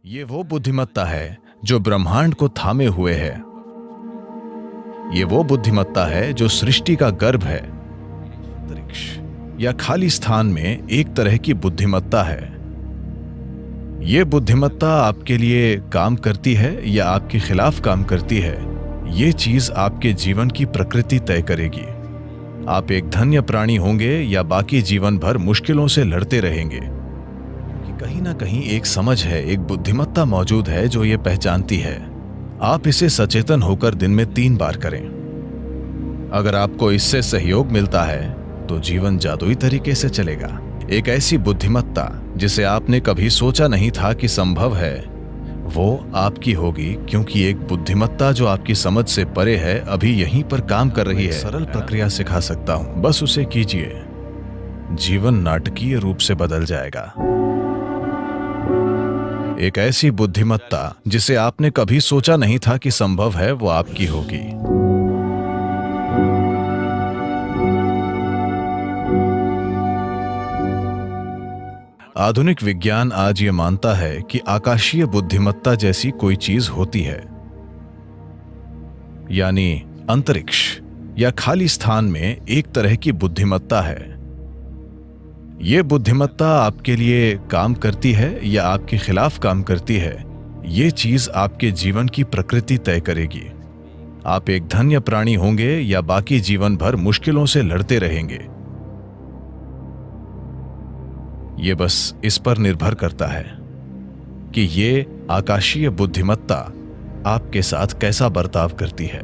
ये वो बुद्धिमत्ता है जो ब्रह्मांड को थामे हुए है। ये वो बुद्धिमत्ता है जो सृष्टि का गर्भ है। अंतरिक्ष या खाली स्थान में एक तरह की बुद्धिमत्ता है। ये बुद्धिमत्ता आपके लिए काम करती है या आपके खिलाफ काम करती है, ये चीज आपके जीवन की प्रकृति तय करेगी। आप एक धन्य प्राणी होंगे या बाकी जीवन भर मुश्किलों से लड़ते रहेंगे। कि कहीं ना कहीं एक समझ है, एक बुद्धिमत्ता मौजूद है जो ये पहचानती है। आप इसे सचेतन होकर दिन में 3 बार करें। अगर आपको इससे सहयोग मिलता है तो जीवन जादुई तरीके से चलेगा। एक ऐसी बुद्धिमत्ता जिसे आपने कभी सोचा नहीं था कि संभव है, वो आपकी होगी, क्योंकि एक बुद्धिमत्ता जो आपकी समझ से परे है अभी यहीं पर काम कर रही है। सरल प्रक्रिया सिखा सकता हूं, बस उसे कीजिए। जीवन नाटकीय रूप से बदल जाएगा। एक ऐसी बुद्धिमत्ता जिसे आपने कभी सोचा नहीं था कि संभव है, वो आपकी होगी। आधुनिक विज्ञान आज ये मानता है कि आकाशीय बुद्धिमत्ता जैसी कोई चीज होती है, यानी अंतरिक्ष या खाली स्थान में एक तरह की बुद्धिमत्ता है। ये बुद्धिमत्ता आपके लिए काम करती है या आपके खिलाफ काम करती है, ये चीज आपके जीवन की प्रकृति तय करेगी। आप एक धन्य प्राणी होंगे या बाकी जीवन भर मुश्किलों से लड़ते रहेंगे। ये बस इस पर निर्भर करता है कि ये आकाशीय बुद्धिमत्ता आपके साथ कैसा बर्ताव करती है।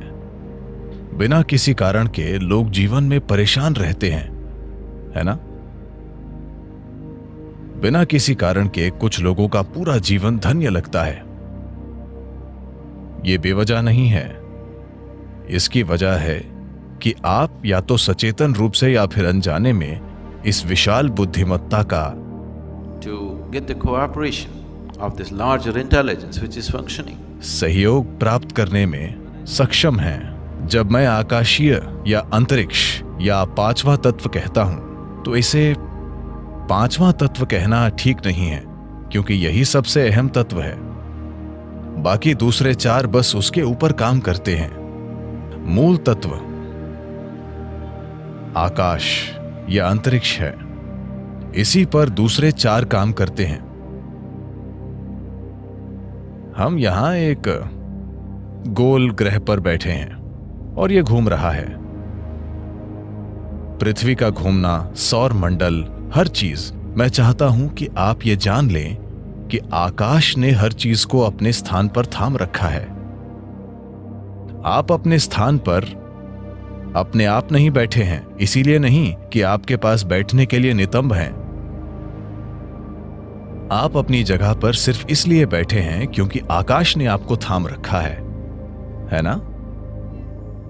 बिना किसी कारण के लोग जीवन में परेशान रहते हैं, है ना? बिना किसी कारण के कुछ लोगों का पूरा जीवन धन्य लगता है। ये बेवजह नहीं है। इसकी वजह है कि आप या तो सचेतन रूप से या फिर अनजाने में इस विशाल बुद्धिमत्ता का to get the cooperation of this larger intelligence which is functioning. सहयोग प्राप्त करने में सक्षम हैं। जब मैं आकाशीय या अंतरिक्ष या 5वां तत्व कहता हूं तो इसे 5वां तत्व कहना ठीक नहीं है, क्योंकि यही सबसे अहम तत्व है। बाकी दूसरे 4 बस उसके ऊपर काम करते हैं। मूल तत्व आकाश या अंतरिक्ष है, इसी पर दूसरे 4 काम करते हैं। हम यहां एक गोल ग्रह पर बैठे हैं और यह घूम रहा है। पृथ्वी का घूमना, सौर मंडल, हर चीज। मैं चाहता हूं कि आप ये जान लें कि आकाश ने हर चीज को अपने स्थान पर थाम रखा है। आप अपने स्थान पर अपने आप नहीं बैठे हैं, इसीलिए नहीं कि आपके पास बैठने के लिए नितंब हैं। आप अपनी जगह पर सिर्फ इसलिए बैठे हैं क्योंकि आकाश ने आपको थाम रखा है ना?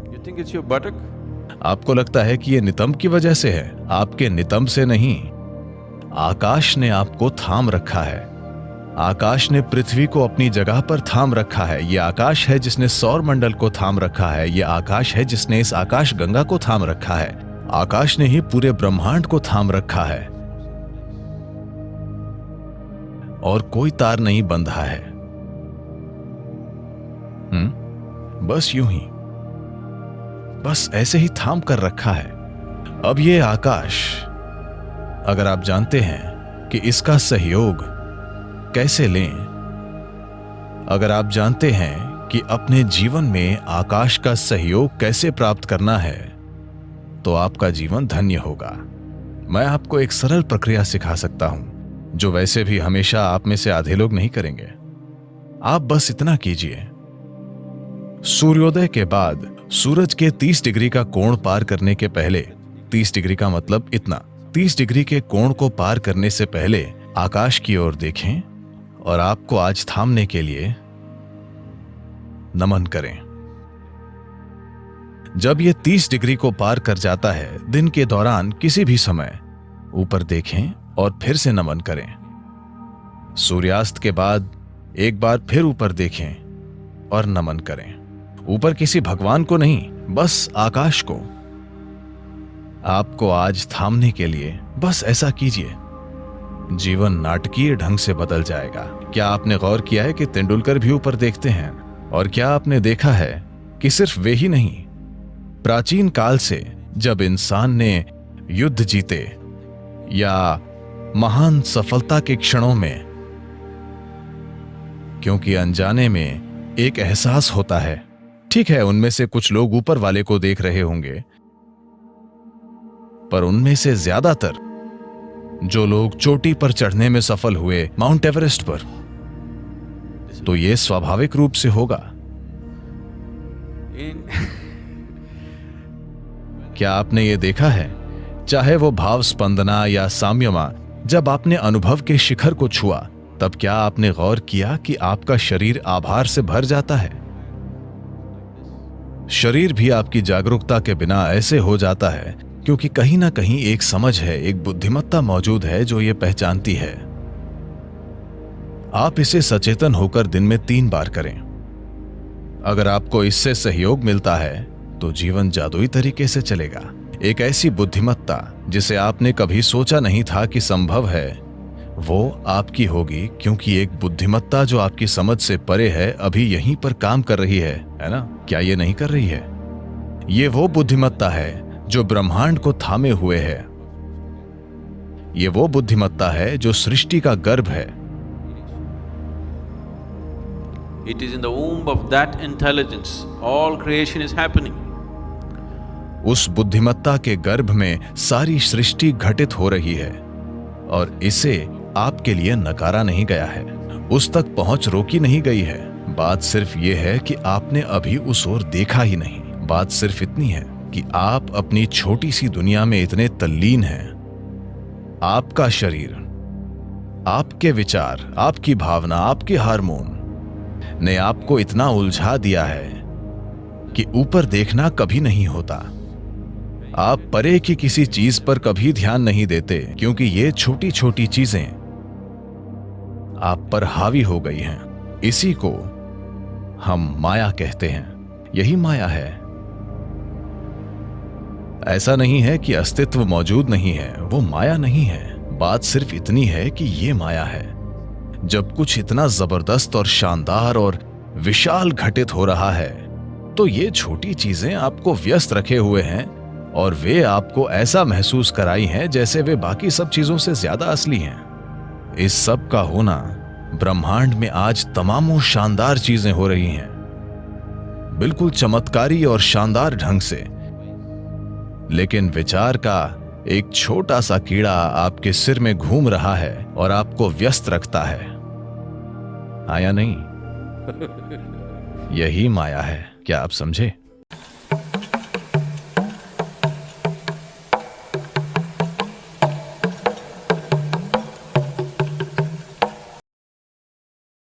You think it's your buttock? आपको लगता है कि यह नितंब की वजह से है, आपके नितंब से नहीं। आकाश ने आपको थाम रखा है। आकाश ने पृथ्वी को अपनी जगह पर थाम रखा है। यह आकाश है जिसने सौर मंडल को थाम रखा है। यह आकाश है जिसने इस आकाश गंगा को थाम रखा है। आकाश ने ही पूरे ब्रह्मांड को थाम रखा है और कोई तार नहीं बंधा है। बस यूं ही, बस ऐसे ही थाम कर रखा है। अब ये आकाश, अगर आप जानते हैं कि इसका सहयोग कैसे लें, अगर आप जानते हैं कि अपने जीवन में आकाश का सहयोग कैसे प्राप्त करना है, तो आपका जीवन धन्य होगा। मैं आपको एक सरल प्रक्रिया सिखा सकता हूं जो वैसे भी हमेशा आप में से आधे लोग नहीं करेंगे। आप बस इतना कीजिए। सूर्योदय के बाद सूरज के 30 डिग्री का कोण पार करने के पहले, 30 डिग्री का मतलब इतना, 30 डिग्री के कोण को पार करने से पहले आकाश की ओर देखें और आपको आज थामने के लिए नमन करें। जब यह 30 डिग्री को पार कर जाता है, दिन के दौरान किसी भी समय ऊपर देखें और फिर से नमन करें। सूर्यास्त के बाद एक बार फिर ऊपर देखें और नमन करें। ऊपर किसी भगवान को नहीं, बस आकाश को। आपको आज थामने के लिए बस ऐसा कीजिए। जीवन नाटकीय ढंग से बदल जाएगा। क्या आपने गौर किया है कि तेंदुलकर भी ऊपर देखते हैं? और क्या आपने देखा है कि सिर्फ वे ही नहीं, प्राचीन काल से जब इंसान ने युद्ध जीते या महान सफलता के क्षणों में, क्योंकि अनजाने में एक एहसास होता है। ठीक है, उनमें से कुछ लोग ऊपर वाले को देख रहे होंगे, पर उनमें से ज्यादातर जो लोग चोटी पर चढ़ने में सफल हुए, माउंट एवरेस्ट पर, तो यह स्वाभाविक रूप से होगा। क्या आपने ये देखा है, चाहे वो भाव स्पंदना या साम्यमा, जब आपने अनुभव के शिखर को छुआ, तब क्या आपने गौर किया कि आपका शरीर आभार से भर जाता है? शरीर भी आपकी जागरूकता के बिना ऐसे हो जाता है, क्योंकि कहीं ना कहीं एक समझ है, एक बुद्धिमत्ता मौजूद है जो ये पहचानती है। आप इसे सचेतन होकर दिन में 3 बार करें। अगर आपको इससे सहयोग मिलता है तो जीवन जादुई तरीके से चलेगा। एक ऐसी बुद्धिमत्ता जिसे आपने कभी सोचा नहीं था कि संभव है, वो आपकी होगी, क्योंकि एक बुद्धिमत्ता जो आपकी समझ से परे है अभी यहीं पर काम कर रही है ना? क्या ये नहीं कर रही है? ये वो बुद्धिमत्ता है जो ब्रह्मांड को थामे हुए है। ये वो बुद्धिमत्ता है जो सृष्टि का गर्भ है। It is in the womb of that intelligence all creation is happening. उस बुद्धिमत्ता के गर्भ में सारी सृष्टि घटित हो रही है और इसे आपके लिए नकारा नहीं गया है, उस तक पहुंच रोकी नहीं गई है। बात सिर्फ ये है कि आपने अभी उस ओर देखा ही नहीं। बात सिर्फ इतनी है कि आप अपनी छोटी सी दुनिया में इतने तल्लीन हैं। आपका शरीर, आपके विचार, आपकी भावना, आपके हार्मोन ने आपको इतना उलझा दिया है कि ऊपर देखना कभी नहीं होता। आप परे की किसी चीज पर कभी ध्यान नहीं देते, क्योंकि ये छोटी छोटी चीजें आप पर हावी हो गई हैं। इसी को हम माया कहते हैं। यही माया है। ऐसा नहीं है कि अस्तित्व मौजूद नहीं है, वो माया नहीं है। बात सिर्फ इतनी है कि ये माया है। जब कुछ इतना जबरदस्त और शानदार और विशाल घटित हो रहा है, तो ये छोटी चीजें आपको व्यस्त रखे हुए हैं और वे आपको ऐसा महसूस कराई हैं जैसे वे बाकी सब चीजों से ज्यादा असली हैं। इस सब का होना, ब्रह्मांड में आज तमामों शानदार चीजें हो रही हैं, बिल्कुल चमत्कारी और शानदार ढंग से, लेकिन विचार का एक छोटा सा कीड़ा आपके सिर में घूम रहा है और आपको व्यस्त रखता है। आया नहीं? यही माया है। क्या आप समझे?